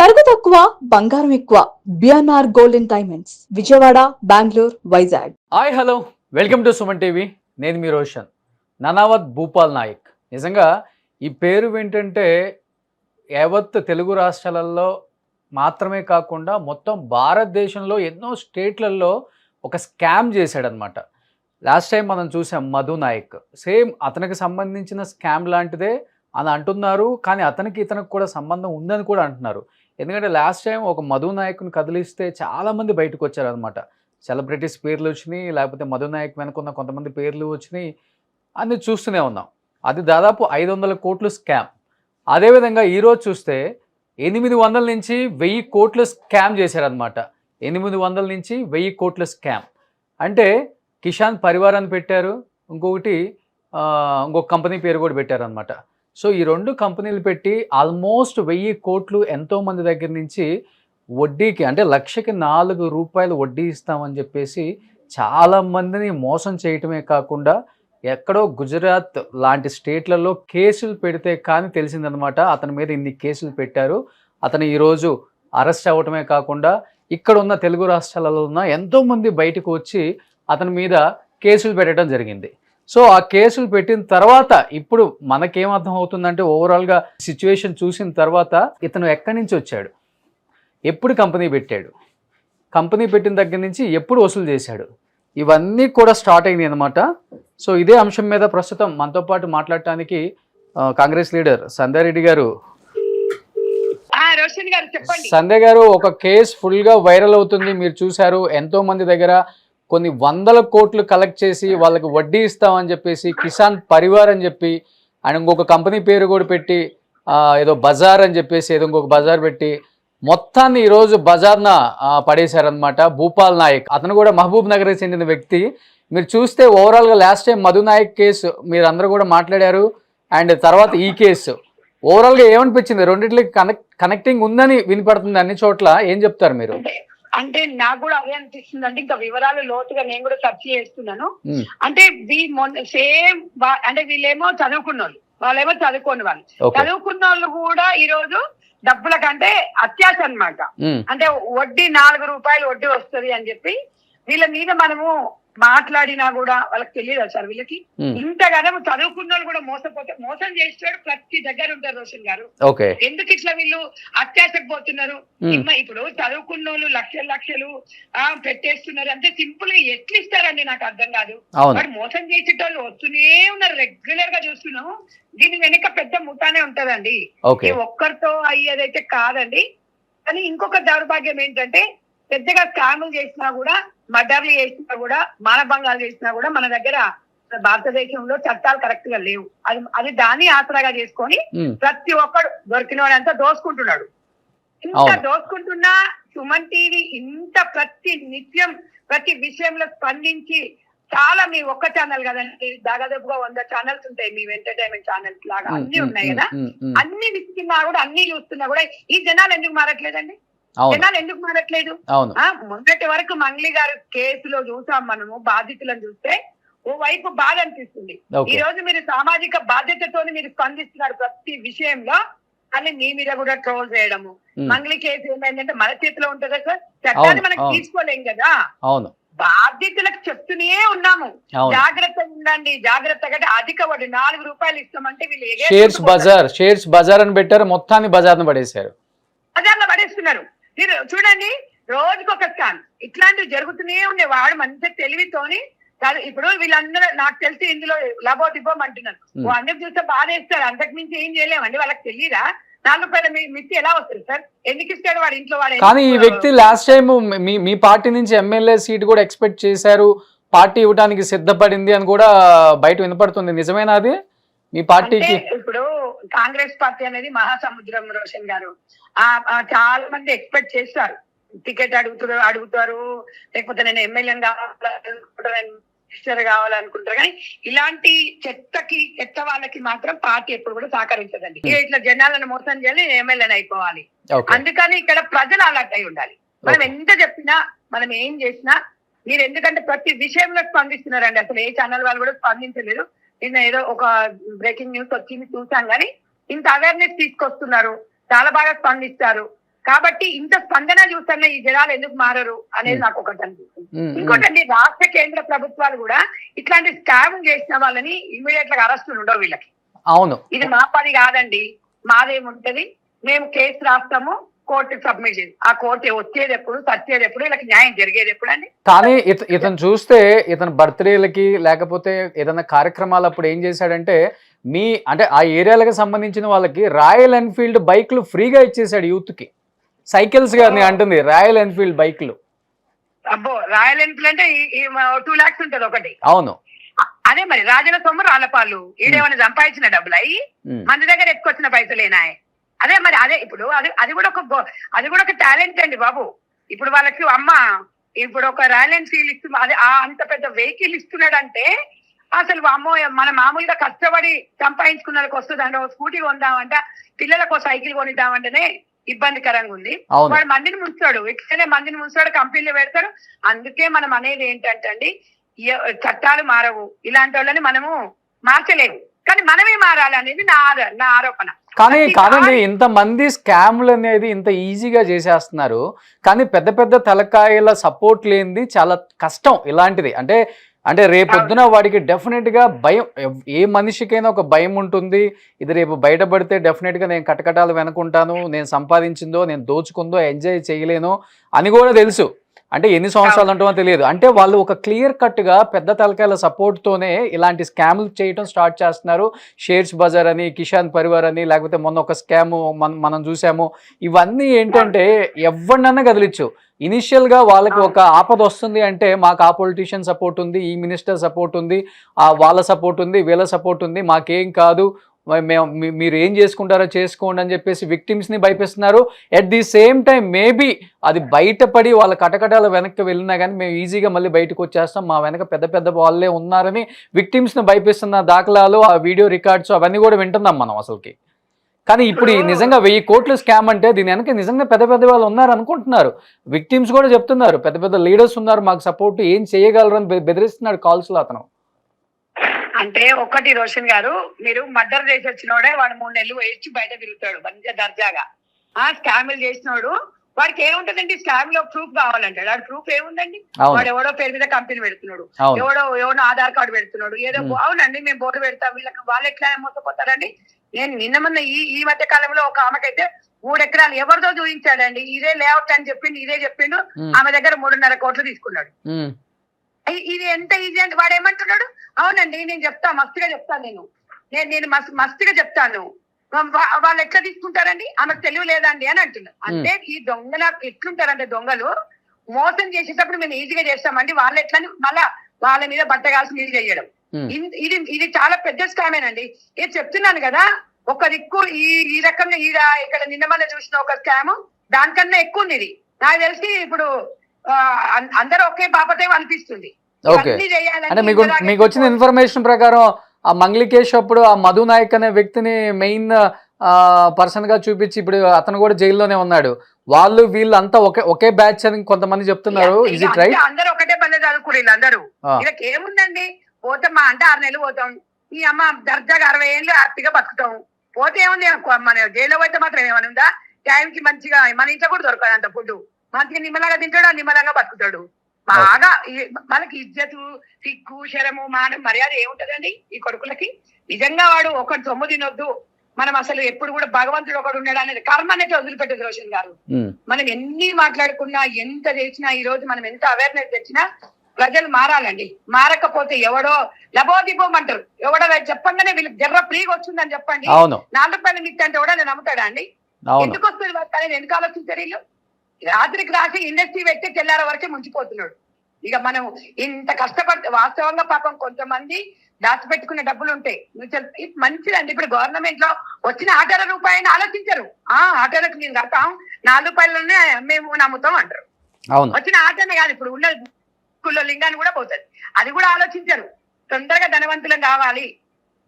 తరుగు తక్కువ బంగారం ఎక్కువ BNR gold and diamonds Vijayawada Bengaluru Vizag. Hi hello welcome to Suman TV. నేను మీ రోషన్. ననావత్ భూపాల్ నాయక్. నిజంగా ఈ పేరు ఏంటంటే యావత్ తెలుగు రాష్ట్రాలలో మాత్రమే కాకుండా మొత్తం భారతదేశంలో ఎన్నో స్టేట్లలో ఒక స్కామ్ చేశాడనమాట. లాస్ట్ టైం మనం చూసాం మధు నాయక్. సేమ్ అతనికి సంబంధించిన స్కామ్ లాంటిదే అని అంటున్నారు. కానీ ఇతనికి కూడా సంబంధం ఉందని కూడా అంటున్నారు. ఎందుకంటే లాస్ట్ టైం ఒక మధు నాయక్ని కదిలిస్తే చాలామంది బయటకు వచ్చారనమాట. సెలబ్రిటీస్ పేర్లు వచ్చినాయి, లేకపోతే మధు నాయక్ వెనుకున్న కొంతమంది పేర్లు వచ్చినాయి, అన్ని చూస్తూనే ఉన్నాం. అది దాదాపు 500 కోట్లు స్కామ్. అదేవిధంగా ఈరోజు చూస్తే 800 నుంచి 1000 కోట్లు స్కామ్ చేశారనమాట. 800 నుంచి 1000 కోట్ల స్కామ్ అంటే కిసాన్ పరివార్ అని పెట్టారు, ఇంకొక కంపెనీ పేరు కూడా పెట్టారనమాట. సో ఈ 2 కంపెనీలు పెట్టి ఆల్మోస్ట్ 1000 కోట్లు ఎంతోమంది దగ్గర నుంచి వడ్డీకి, అంటే లక్షకి 4 రూపాయలు వడ్డీ ఇస్తామని చెప్పేసి చాలామందిని మోసం చేయటమే కాకుండా ఎక్కడో గుజరాత్ లాంటి స్టేట్లలో కేసులు పెడితే కానీ తెలిసిందనమాట అతని మీద ఇన్ని కేసులు పెట్టారు. అతను ఈరోజు అరెస్ట్ అవ్వటమే కాకుండా ఇక్కడ ఉన్న తెలుగు రాష్ట్రాలలో ఉన్న ఎంతోమంది బయటకు వచ్చి అతని మీద కేసులు పెట్టడం జరిగింది. సో ఆ కేసులు పెట్టిన తర్వాత ఇప్పుడు మనకేమర్థం అవుతుందంటే ఓవరాల్గా సిచ్యువేషన్ చూసిన తర్వాత ఇతను ఎక్కడి నుంచి వచ్చాడు, ఎప్పుడు కంపెనీ పెట్టాడు, కంపెనీ పెట్టిన దగ్గర నుంచి ఎప్పుడు వసూలు చేశాడు, ఇవన్నీ కూడా స్టార్ట్ అయినాయి అనమాట. సో ఇదే అంశం మీద ప్రస్తుతం మనతో పాటు మాట్లాడటానికి కాంగ్రెస్ లీడర్ సంధ్యా రెడ్డి గారు. సంధ్య గారు, ఒక కేసు ఫుల్గా వైరల్ అవుతుంది, మీరు చూశారు. ఎంతో మంది దగ్గర కొన్ని 100 కోట్లు కలెక్ట్ చేసి వాళ్ళకి వడ్డీ ఇస్తామని చెప్పేసి కిసాన్ పరివార్ అని చెప్పి అండ్ ఇంకొక కంపెనీ పేరు కూడా పెట్టి ఏదో బజార్ అని చెప్పేసి ఏదో ఇంకొక బజార్ పెట్టి మొత్తాన్ని ఈరోజు బజార్న పడేశారనమాట. భూపాల్ నాయక్ అతను కూడా మహబూబ్ నగర్కి చెందిన వ్యక్తి. మీరు చూస్తే ఓవరాల్గా last time Madhu Naik case మీరు అందరూ కూడా మాట్లాడారు, అండ్ తర్వాత ఈ కేసు ఓవరాల్గా ఏమనిపించింది? రెండింటికి కనెక్టింగ్ ఉందని వినిపడుతుంది అన్ని చోట్ల. ఏం చెప్తారు మీరు? అంటే నాకు కూడా అదే అనిపిస్తుంది. అంటే ఇంకా వివరాలు లోతుగా నేను కూడా సెర్చ్ చేస్తున్నాను. అంటే సేమ్ అంటే వీళ్ళేమో చదువుకున్న వాళ్ళేమో చదువుకోని వాళ్ళు. చదువుకున్న వాళ్ళు కూడా ఈ రోజు డబ్బుల కంటే అత్యాశ అన్నమాట. అంటే వడ్డీ 4 రూపాయలు వడ్డీ వస్తుంది అని చెప్పి వీళ్ళ మీద మనము మాట్లాడినా కూడా వాళ్ళకి తెలియదు సార్. వీళ్ళకి ఇంతగానో చదువుకున్న వాళ్ళు కూడా మోసం చేస్తాడు ప్రతి దగ్గర ఉంటారు రోషన్ గారు. ఎందుకు ఇట్లా వీళ్ళు అత్యాశకు పోతున్నారు? ఇప్పుడు చదువుకున్న వాళ్ళు లక్షలు పెట్టేస్తున్నారు అంటే సింపుల్ గా ఎట్లా ఇస్తారండి నాకు అర్థం కాదు. వాడు మోసం చేసేటోళ్ళు వస్తూనే ఉన్నారు, రెగ్యులర్ గా చూస్తున్నాము. దీని వెనక పెద్ద ముఠానే ఉంటదండి, ఒక్కరితో అయ్యేదైతే కాదండి. కానీ ఇంకొక దౌర్భాగ్యం ఏంటంటే పెద్దగా స్కాములు చేసినా కూడా, మర్డర్లు చేసినా కూడా, మానభంగాలు చేసినా కూడా మన దగ్గర భారతదేశంలో చట్టాలు కరెక్ట్ గా లేవు. అది దాన్ని ఆసరాగా చేసుకొని ప్రతి ఒక్కడు దొరికిన వాడంతా దోసుకుంటున్నాడు. ఇంత దోసుకుంటున్నా సుమన్ టీవీ ఇంత ప్రతి నిత్యం ప్రతి విషయంలో స్పందించి చాలా, మీ ఒక్క ఛానల్ కదండి, దాదాపుగా 100 ఛానల్స్ ఉంటాయి మీ ఎంటర్టైన్మెంట్ ఛానల్స్ లాగా అన్ని ఉన్నాయి కదా. అన్ని విసికినా కూడా, అన్ని చూస్తున్నా కూడా ఈ జనాలు ఎందుకు మారట్లేదండి? జనాలు ఎందుకు మారట్లేదు? మొన్నటి వరకు మంగ్లీ గారు కేసులో చూసాం మనము, బాధితులను చూస్తే ఓ వైపు బాధ అనిపిస్తుంది. ఈ రోజు మీరు సామాజిక బాధ్యతతో మీరు స్పందిస్తున్నారు ప్రతి విషయంలో, కానీ మీ మీద కూడా ట్రోల్ చేయడము. మంగ్లీ కేసు ఏమైందంటే మన చేతిలో ఉంటుందా సార్? చట్టాన్ని మనకి తీసుకోలేం కదా. బాధ్యతలకు చెప్తూనే ఉన్నాము, జాగ్రత్తగా ఉండండి, జాగ్రత్తగా. అధిక వడ్డీ 4 రూపాయలు ఇస్తామంటే వీళ్ళు షేర్స్ బజార్ అని పెట్టారు, మొత్తాన్ని బజార్ను పడేశారు, బజార్లో పడేస్తున్నారు. మీరు చూడండి, రోజుకొక స్కామ్ ఇట్లాంటివి జరుగుతూనే ఉన్నాయి. వాడు మంచిగా తెలివితోని ఇప్పుడు వీళ్ళందరూ నాకు తెలిసి ఇందులో లబోదిబ్బం అంటున్నారు. అందరికి చూస్తే బాధేస్తారు, అంతకు మించి ఏం చేయలేమండి. వాళ్ళకి తెలియదా 4 రూపాయల మిత్తి ఎలా వస్తుంది సార్? ఎందుకు ఇస్తాడు వాడు ఇంట్లో? వాడు కానీ ఈ వ్యక్తి లాస్ట్ టైం మీ పార్టీ నుంచి ఎమ్మెల్యే సీట్ కూడా ఎక్స్పెక్ట్ చేశారు, పార్టీ ఇవ్వడానికి సిద్ధపడింది అని కూడా బయట వినపడుతుంది. నిజమేనా అది మీ పార్టీకి? ఇప్పుడు కాంగ్రెస్ పార్టీ అనేది మహాసముద్రం రోషన్ గారు. చాలా మంది ఎక్స్పెక్ట్ చేస్తారు, టికెట్ అడుగుతారు, లేకపోతే నేను ఎమ్మెల్యే మినిస్టర్ కావాలనుకుంటారు. కానీ ఇలాంటి చెత్త వాళ్ళకి మాత్రం పార్టీ ఎప్పుడు కూడా సహకరించదండి. ఇట్లా జనాలను మోసం చేయాలి, ఎమ్మెల్యేని అయిపోవాలి. అందుకని ఇక్కడ ప్రజలు అలర్ట్ అయి ఉండాలి. మనం ఎంత చెప్పినా, మనం ఏం చేసినా మీరు, ఎందుకంటే ప్రతి విషయంలో స్పందిస్తున్నారండి. అసలు ఏ ఛానల్ వాళ్ళు కూడా స్పందించలేదు. నిన్న ఏదో ఒక బ్రేకింగ్ న్యూస్ వచ్చింది చూసాం, కానీ ఇంత అవేర్నెస్ తీసుకొస్తున్నారు, చాలా బాగా స్పందిస్తారు. కాబట్టి ఇంత స్పందన చూస్తున్న ఈ జనాలు ఎందుకు మారరు అనేది నాకు ఒకటి అనిపిస్తుంది. ఇంకోటండి, రాష్ట్ర కేంద్ర ప్రభుత్వాలు కూడా ఇట్లాంటి స్కామ్ చేసిన వాళ్ళని ఇమీడియట్ గా అరెస్టులు ఉండవు వీళ్ళకి. అవును, ఇది మా పని కాదండి, మాదేముంటది, మేము కేసు రాస్తాము, కోర్టు సబ్మిట్ చేసి ఆ కోర్టు వచ్చేది ఎప్పుడు, సచ్చేది ఎప్పుడు, వీళ్ళకి న్యాయం జరిగేది ఎప్పుడు అండి. కానీ ఇతను చూస్తే ఇతను బర్త్డేలకి లేకపోతే ఏదైనా కార్యక్రమాలప్పుడు ఏం చేశాడంటే అంటే ఆ ఏరియాలకు సంబంధించిన వాళ్ళకి రాయల్ ఎన్ఫీల్డ్ బైక్లు ఫ్రీగా ఇచ్చేసాడు యూత్ కి. సైకిల్స్ గాని అంటుంది, రాయల్ ఎన్ఫీల్డ్ బైక్లు. అబ్బో, రాయల్ ఎన్ఫీల్డ్ అంటే 2 lakhs ఉంటది ఒకటి. అవును, అదే మరి రాజల సొమ్ము రాళ్ళపాలు, ఈడేమైనా సంపాదించిన డబ్బులు అయ్యి మన దగ్గర ఎక్కువచ్చిన పైసలేనాయి. అదే మరి అదే ఇప్పుడు అది కూడా ఒక టాలెంట్ అండి బాబు. ఇప్పుడు వాళ్ళకి ఇప్పుడు ఒక రాయల్ ఎన్ఫీల్డ్ ఇస్తుంది, అదే అంత పెద్ద వెహికల్ ఇస్తున్నాడంటే అసలు అమ్మో, మన మామూలుగా కష్టపడి సంపాదించుకున్నకి వస్తుందంటే స్కూటీ కొందామంట, పిల్లలకు సైకిల్ కొనిద్దామంటేనే ఇబ్బందికరంగా ఉంది. వాడు మందిని ముంచాడు, ఎట్లనే మందిని ముంచాడు, కంపెనీలు పెడతాడు. అందుకే మనం అనేది ఏంటంటే అండి, చట్టాలు మారవు, ఇలాంటి వాళ్ళని మనము మార్చలేము, కానీ మనమే మారాలి అనేది నా ఆరోపణ. కానీ కాదండి, ఇంతమంది స్కామ్లు అనేది ఇంత ఈజీగా చేసేస్తున్నారు, కానీ పెద్ద పెద్ద తలకాయల సపోర్ట్ లేనిది చాలా కష్టం ఇలాంటిది. అంటే రేపొద్దున వాడికి డెఫినెట్ గా భయం, ఏ మనిషికైనా ఒక భయం ఉంటుంది. ఇది రేపు బయటపడితే డెఫినెట్ గా నేను కటకటాలు వెనుకుంటాను, నేను సంపాదించిందో నేను దోచుకుందో ఎంజాయ్ చేయలేను అని కూడా తెలుసు. అంటే ఎన్ని సంవత్సరాలు అంటామో తెలియదు. అంటే వాళ్ళు ఒక క్లియర్ కట్ గా పెద్ద తలకాయల సపోర్ట్ తోనే ఇలాంటి స్కామ్లు చేయడం స్టార్ట్ చేస్తున్నారు. షేర్స్ బజార్ అని, కిసాన్ పరివార్ అని, లేకపోతే మొన్న ఒక స్కామ్ మనం చూసాము. ఇవన్నీ ఏంటంటే ఎవరినన్నా కదిలిచ్చు. ఇనిషియల్ గా వాళ్ళకి ఒక ఆపద వస్తుంది అంటే మాకు ఆ పొలిటీషియన్ సపోర్ట్ ఉంది, ఈ మినిస్టర్ సపోర్ట్ ఉంది, వాళ్ళ సపోర్ట్ ఉంది, వీళ్ళ సపోర్ట్ ఉంది, మాకేం కాదు, మీరు ఏం చేసుకుంటారో చేసుకోండి అని చెప్పేసి విక్టిమ్స్ ని భయపిస్తున్నారు. At the same time maybe అది బయటపడి వాళ్ళ కటకటాల వెనక్కి వెళ్ళినా కానీ మేము ఈజీగా మళ్ళీ బయటకు వచ్చేస్తాం, మా వెనక పెద్ద పెద్ద వాళ్ళే ఉన్నారని విక్టిమ్స్ ని భయపిస్తున్న దాఖలాలు, ఆ వీడియో రికార్డ్స్ అవన్నీ కూడా వింటున్నాం మనం అసలుకి. కానీ ఇప్పుడు నిజంగా 1000 కోట్ల స్కామ్ అంటే దీని వెనక నిజంగా పెద్ద పెద్ద వాళ్ళు ఉన్నారు అనుకుంటున్నారు. విక్టిమ్స్ కూడా చెప్తున్నారు, పెద్ద పెద్ద లీడర్స్ ఉన్నారు మాకు సపోర్ట్, ఏం చేయగలరు అని బెదిరిస్తున్నాడు కాల్స్ లో అతను. అంటే ఒకటి రోషన్ గారు, మీరు మర్డర్ చేసి వచ్చినోడే వాడు 3 నెలలు వేసి బయట తిరుగుతాడు మంచిగా దర్జాగా. స్కామ్లు చేసినోడు వాడికి ఏముంటదండి, స్కామ్ లో ప్రూఫ్ కావాలంటాడు. వాడు ప్రూఫ్ ఏముందండి, వాడు ఎవడో పేరు మీద కంపెనీ పెడుతున్నాడు, ఎవడో ఆధార్ కార్డు పెడుతున్నాడు, ఏదో అవునండి మేము బోర్డు పెడతాం, వీళ్ళకి వాళ్ళు ఎట్లా మోసపోతారండి. నేను నిన్న ఈ మధ్య కాలంలో ఒక ఆమెకైతే 3 ఎకరాలు ఎవరితో చూపించాడండి, ఇదే లేఅవుట్ అని చెప్పిండు, ఇదే చెప్పిండు, ఆమె దగ్గర 3.5 కోట్లు తీసుకున్నాడు. ఇది ఎంత ఈజీ అంటే వాడు ఏమంటున్నాడు, అవునండి నేను చెప్తా, మస్తుగా చెప్తాను, నేను మస్తుగా చెప్తాను, వాళ్ళు ఎట్లా తీసుకుంటారండి, ఆమెకు తెలివి లేదండి అని అంటున్నారు. అంటే ఈ దొంగల ఎట్లుంటారంటే, దొంగలు మోసం చేసేటప్పుడు మేము ఈజీగా చేస్తామండి, వాళ్ళు ఎట్లా మళ్ళా వాళ్ళ మీద బట్టగాల్సి నీళ్ళు చేయడం, ఇది చాలా పెద్ద స్కామేనండి. ఇది చెప్తున్నాను కదా, ఒక దిక్కు ఈ రకంగా ఇక్కడ నిన్న మన చూసిన ఒక స్కామ్ దానికన్నా ఎక్కువ ఉంది. ఇది నాకు తెలిసి ఇప్పుడు అందరూ ఒకే పాపతే అనిపిస్తుంది. అంటే మీకు వచ్చిన ఇన్ఫర్మేషన్ ప్రకారం ఆ మంగ్లికేష్ అప్పుడు ఆ మధు నాయక్ అనే వ్యక్తిని మెయిన్ పర్సన్ గా చూపించి ఇప్పుడు అతను కూడా జైల్లోనే ఉన్నాడు. వీళ్ళు అంతా ఒకే బ్యాచ్ అని కొంతమంది చెప్తున్నారు. Is it right? అందరూ ఒకటే పని చదువుకుని వీళ్ళందరూ. వీళ్ళకి ఏముందండి, పోతామా అంటే 6 నెలలు పోతాం, ఈ అమ్మ దర్జాగా 60 ఏళ్ళు హ్యాపీగా బతుకుతాం. పోతే ఏముంది, మన జైల్లో పోతే మాత్రం ఏమైనా ఉందా, టైంకి మంచిగా మన ఇంట్లో కూడా దొరకదు అంత ఫుడ్, మంచిగా నిమ్మలంగా తింటాడు, నిమ్మలంగా బతుకుతాడు. బాగా వాళ్ళకి ఇజ్జతు, సిగ్గు, శరము, మానం, మర్యాద ఏముంటదండి ఈ కొడుకులకి. నిజంగా వాడు ఒకటి సొమ్ము తినొద్దు, మనం అసలు ఎప్పుడు కూడా భగవంతుడు ఒకడు ఉన్నాడు అనేది కర్మ అనేది వదిలిపెట్టదు రోషన్ గారు. మనం ఎన్ని మాట్లాడుకున్నా, ఎంత చేసినా, ఈ రోజు మనం ఎంత అవేర్నెస్ తెచ్చినా ప్రజలు మారాలండి. మారకపోతే ఎవడో లబోదిబోమంటారు, ఎవడో చెప్పంగానే వీళ్ళకి జర్ర ఫ్రీగా వస్తుందని చెప్పండి, 4 రూపాయలు మిత్తి అంటే కూడా నేను నమ్ముతాడా అండి? ఎందుకు వస్తుంది అనేది ఎందుకు ఆలోచించారు వీళ్ళు? రాత్రికి రాసి ఇండస్ట్రీ పెట్టి తెల్లార వరకే ముంచిపోతున్నాడు. ఇక మనం ఇంత కష్టపడితే వాస్తవంగా పాపం కొంతమంది దాచిపెట్టుకునే డబ్బులు ఉంటాయి, మంచిదండి. ఇప్పుడు గవర్నమెంట్ లో వచ్చిన 18 రూపాయలు ఆలోచించరు, ఆటోలకు నేను కడతాం 4 రూపాయలనే మేము నమ్ముతాం అంటారు. వచ్చిన ఆటోనే కాదు, ఇప్పుడు ఉన్న స్కూల్లో లింగాన్ని కూడా పోతుంది, అది కూడా ఆలోచించరు. తొందరగా ధనవంతులం కావాలి,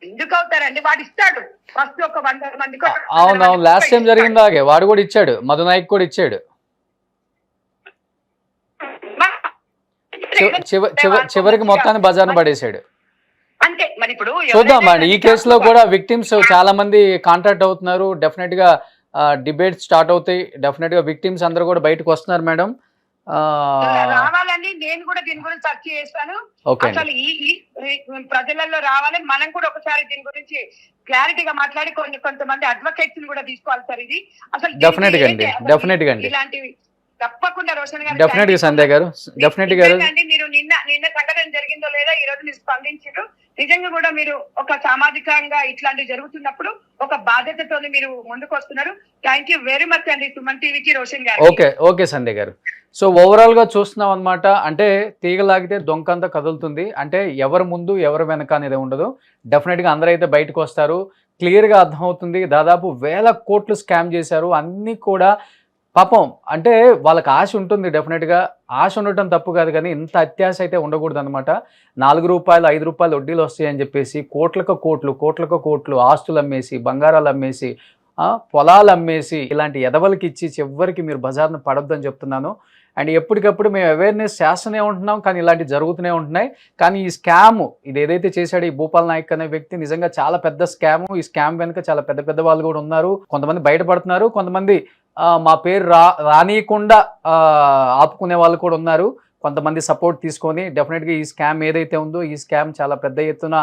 ఎందుకు అవుతారండి? వాడు ఇస్తాడు ఫస్ట్ ఒక 100 మందికి. అవునవును, లాస్ట్ టైం జరిగిందాగే వాడు కూడా ఇచ్చాడు, మధు నాయక్ కూడా ఇచ్చాడు. చివరికి మొత్తాన్ని బజార్ను పడేసాడు. అంతే మరి. ఇప్పుడు చూద్దాం అండి, ఈ కేసులో కూడా విక్టిమ్స్ చాలా మంది కాంటాక్ట్ అవుతున్నారు. డెఫినెట్ గా డిబేట్ స్టార్ట్ అవుతాయి. డెఫినెట్గా విక్టిమ్స్ అందరూ కూడా బయటకు వస్తున్నారు మేడం. రావాలని నేను కూడా దీని గురించి సెర్చ్ చేస్తాను. ఓకే అసలు ఈ ప్రజలలో రావాలి. మనం కూడా ఒకసారి దీని గురించి క్లారిటీగా మాట్లాడి కొంతమంది అడ్వకేట్స్ కూడా తీసుకోవాలి సార్. ఇది అసలు డెఫినెట్గా అండి, డెఫినెట్గా అండి, ఇలాంటివి తప్పకుండా రోషన్ గారు, డెఫినెట్గా సంధ్య గారు, డెఫినెట్గా మీరు నిన్న సంఘటన జరిగిందో లేదా ఈ రోజు మీరు స్పందించారు. నిజంగా కూడా మీరు ఒక సామాజికంగా ఇట్లాంటివి జరుగుతున్నప్పుడు ఒక బాధ్యతతో మీరు ముందుకు వస్తున్నారు. థ్యాంక్ యూ వెరీ మచ్ అండి సుమన్ టీవీకి, రోషన్ గారు. ఓకే సంధ్య గారు. సో ఓవరాల్ గా చూస్తున్నాం అనమాట. అంటే తీగలాగితే దొంకంతా కదులుతుంది. అంటే ఎవరు ముందు ఎవరు వెనక అనేది ఉండదు. డెఫినెట్ గా అందరూ అయితే బయటకు వస్తారు. క్లియర్ గా అర్థమవుతుంది. దాదాపు 1000 కోట్లు స్కామ్ చేశారు. అన్ని కూడా పాపం అంటే వాళ్ళకి ఆశ ఉంటుంది. డెఫినెట్ గా ఆశ ఉండటం తప్పు కాదు, కానీ ఇంత అత్యాశ అయితే ఉండకూడదు అనమాట. 4 రూపాయలు 5 రూపాయలు వడ్డీలు వస్తాయని చెప్పేసి కోట్లకు కోట్లు ఆస్తులు అమ్మేసి, బంగారాలు అమ్మేసి, పొలాలు అమ్మేసి, ఇలాంటి ఎదవలకి ఇచ్చి చివరికి మీరు బజార్ను పడొద్దని చెప్తున్నాను. అండ్ ఎప్పటికప్పుడు మేము అవేర్నెస్ చేస్తూనే ఉంటున్నాం, కానీ ఇలాంటివి జరుగుతూనే ఉంటున్నాయి. కానీ ఈ స్కామ్ ఇది ఏదైతే చేశాడో ఈ భూపాల్ నాయక్ అనే వ్యక్తి నిజంగా చాలా పెద్ద స్కామ్. ఈ స్కామ్ వెనుక చాలా పెద్ద పెద్ద వాళ్ళు కూడా ఉన్నారు. కొంతమంది బయటపడుతున్నారు, కొంతమంది మా పేరు రానియకుండా ఆపుకునే వాళ్ళు కూడా ఉన్నారు. కొంతమంది సపోర్ట్ తీసుకొని డెఫినెట్గా ఈ స్కామ్ ఏదైతే ఉందో ఈ స్కామ్ చాలా పెద్ద ఎత్తున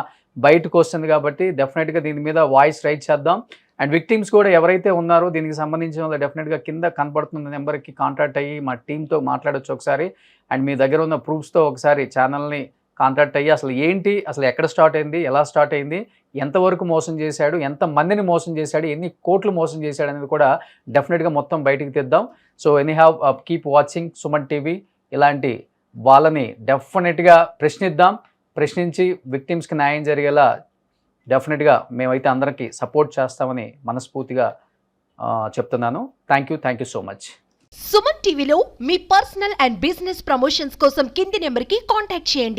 బయటకు వస్తుంది. కాబట్టి డెఫినెట్గా దీని మీద వాయిస్ రైజ్ చేద్దాం. అండ్ విక్టిమ్స్ కూడా ఎవరైతే ఉన్నారో దీనికి సంబంధించిన వాళ్ళు డెఫినెట్గా కింద కనపడుతున్న నెంబర్కి కాంటాక్ట్ అయ్యి మా టీంతో మాట్లాడొచ్చు ఒకసారి. అండ్ మీ దగ్గర ఉన్న ప్రూఫ్స్తో ఒకసారి ఛానల్ని కాంటాక్ట్ అయ్యి అసలు ఏంటి, అసలు ఎక్కడ స్టార్ట్ అయింది, ఎలా స్టార్ట్ అయింది, ఎంతవరకు మోసం చేశాడు, ఎంతమందిని మోసం చేశాడు, ఎన్ని కోట్లు మోసం చేశాడు అనేది కూడా డెఫినెట్గా మొత్తం బయటికి తెద్దాం. So anyhow keep watching Suman TV. ఇలాంటి వాళ్ళని డెఫినెట్గా ప్రశ్నిద్దాం. ప్రశ్నించి విక్టిమ్స్కి న్యాయం జరిగేలా డెఫినెట్గా మేమైతే అందరికీ సపోర్ట్ చేస్తామని మనస్ఫూర్తిగా చెప్తున్నాను. Thank you so much. Suman టీవీలో మీ పర్సనల్ అండ్ బిజినెస్ ప్రమోషన్స్ కోసం కింది నెంబర్కి కాంటాక్ట్ చేయండి.